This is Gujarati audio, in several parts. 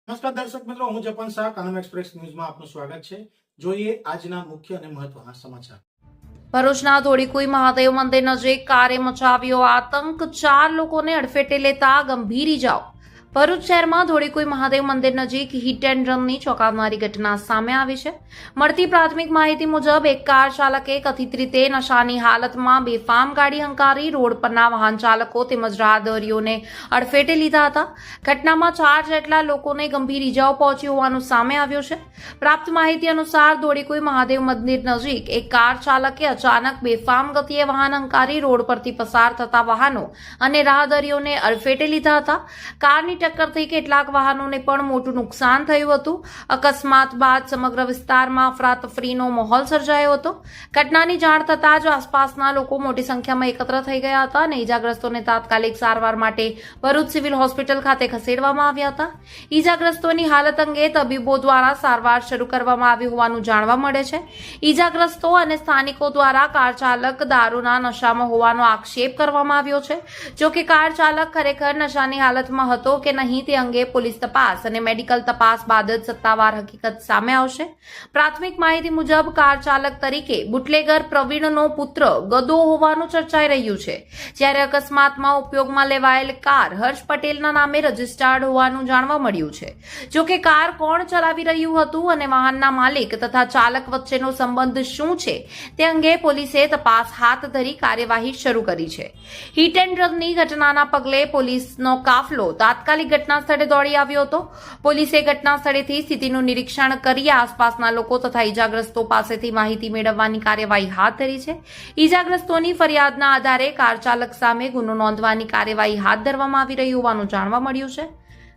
નમસ્કાર દર્શક મિત્રો, હું જપન શાહ, કાનમ એક્સપ્રેસ ન્યૂઝમાં આપનું સ્વાગત છે। જોઈએ આજના મુખ્ય અને મહત્વના સમાચાર। ભરૂચના ધોળીકુઈ મહાદેવ મંદિર નજીક કારે મચાવ્યો આતંક, 4 લોકોને અડફેટે લેતા ગંભીર ઇજાઓ। ભરૂચ શહેરમાં ધોળીકુઈ મહાદેવ મંદિર નજીક હિટ એન્ડ રનની ચોંકાવનારી ઘટના સામે આવી છે। મળતી પ્રાથમિક માહિતી મુજબ એક કાર ચાલકે કથિત રીતે નશાની હાલતમાં બેફામ ગાડી હંકારી રોડ પરના વાહન ચાલકો તેમજ રાહદારીઓને અડફેટે લીધા હતા। ઘટનામાં 4 જેટલા લોકોને ગંભીર ઇજાઓ પહોંચી હોવાનું સામે આવ્યું છે। પ્રાપ્ત માહિતી અનુસાર ધોળીકુઈ મહાદેવ મંદિર નજીક એક કાર ચાલકે અચાનક બેફામ ગતિએ વાહન હંકારી રોડ પરથી પસાર થતા વાહનો અને રાહદારીઓને અડફેટે લીધા હતા। કારની ટક્કરથી કેટલાક વાહનોને પણ મોટું નુકસાન થયું હતું। અકસ્માત બાદ સમગ્ર વિસ્તારમાં અફરાતફરીનો માહોલ સર્જાયો હતો। ઘટનાની જાણ થતાં જ આસપાસના લોકો મોટી સંખ્યામાં એકત્ર થઈ ગયા હતા અને ઈજાગ્રસ્તોને તાત્કાલિક સારવાર માટે ભરૂચ સિવિલ હોસ્પિટલ ખાતે ખસેડવામાં આવ્યા હતા। ઈજાગ્રસ્તોની હાલત અંગે તબીબો દ્વારા સારવાર શરૂ કરવામાં આવી હોવાનું જાણવા મળે છે। ઈજાગ્રસ્તો અને સ્થાનિકો દ્વારા કાર ચાલક દારૂના નશામાં હોવાનો આક્ષેપ કરવામાં આવ્યો છે। જો કે કાર ચાલક ખરેખર નશાની હાલતમાં હતો કે નહીં તે અંગે પોલીસ તપાસ અને મેડિકલ તપાસ બાદ જ સત્તાવાર હકીકત સામે આવશે। પ્રાથમિક માહિતી મુજબ કાર ચાલક તરીકે બુટલેગર પ્રવીણનો પુત્ર ગદો હોવાનું ચર્ચાઈ રહ્યું છે, જ્યારે અકસ્માતમાં ઉપયોગમાં લેવાયેલ કાર હર્ષ પટેલના નામે રજીસ્ટર્ડ હોવાનું જાણવા મળ્યું છે। જો કે કાર કોણ ચલાવી રહ્યું હતું અને વાહનના માલિક તથા ચાલક વચ્ચેનો સંબંધ શું છે તે અંગે પોલીસે તપાસ હાથ ધરી કાર્યવાહી શરૂ કરી છે। હિટ એન્ડ રનની ઘટનાના પગલે પોલીસનો કાફલો તાત્કાલિક ઘટના સ્થળે દોડી આવ્યો હતો। પોલીસે ઘટના સ્થળેથી સ્થિતિનું નિરીક્ષણ કરી આસપાસના લોકો તથા ઈજાગ્રસ્તો પાસેથી માહિતી મેળવવાની કાર્યવાહી હાથ ધરી છે। ઈજાગ્રસ્તોની ફરિયાદના આધારે કાર ચાલક સામે ગુનો નોંધવાની કાર્યવાહી હાથ ધરવામાં આવી રહી હોવાનું જાણવા મળ્યું છે।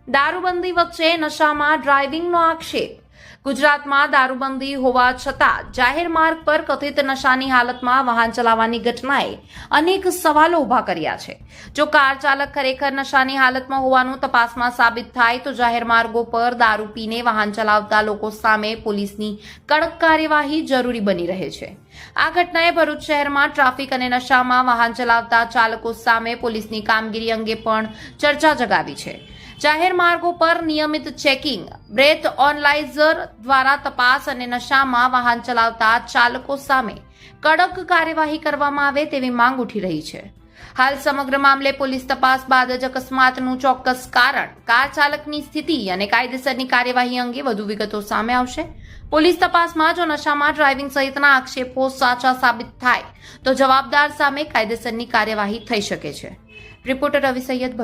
દારૂબંધી વચ્ચે નશામાં ડ્રાઇવિંગનો આક્ષેપ। ગુજરાતમાં દારૂબંધી હોવા છતાં જાહેર માર્ગ પર કથિત નશાની હાલતમાં વાહન ચલાવવાની ઘટનાએ અનેક સવાલો ઉભા કર્યા છે। જો કાર ચાલક ખરેખર નશાની હાલતમાં હોવાનું તપાસમાં સાબિત થાય તો જાહેર માર્ગો પર દારૂ પીને વાહન ચલાવતા લોકો સામે પોલીસની કડક કાર્યવાહી જરૂરી બની રહે છે। આ ઘટનાએ ભરૂચ શહેરમાં ટ્રાફિક અને નશામાં વાહન ચલાવતા ચાલકો સામે પોલીસની કામગીરી અંગે પણ ચર્ચા જગાવી છે। જાહેર માર્ગો પર નિયમિત ચેકિંગ, બ્રેથ ઓનલાઇઝર દ્વારા તપાસ અને નશામાં વાહન ચલાવતા ચાલકો સામે કડક કાર્યવાહી કરવામાં આવે તેવી માંગ ઉઠી રહી છે। હાલ સમગ્ર મામલે પોલીસ તપાસ બાદ જ અકસ્માતનું ચોક્કસ કારણ, કાર ચાલકની સ્થિતિ અને કાયદેસરની કાર્યવાહી અંગે વધુ વિગતો સામે આવશે। પોલીસ તપાસમાં જો નશામાં ડ્રાઇવિંગ સહિતના આક્ષેપો સાચા સાબિત થાય તો જવાબદાર સામે કાયદેસરની કાર્યવાહી થઈ શકે છે। રિપોર્ટર રવિ સૈયદ।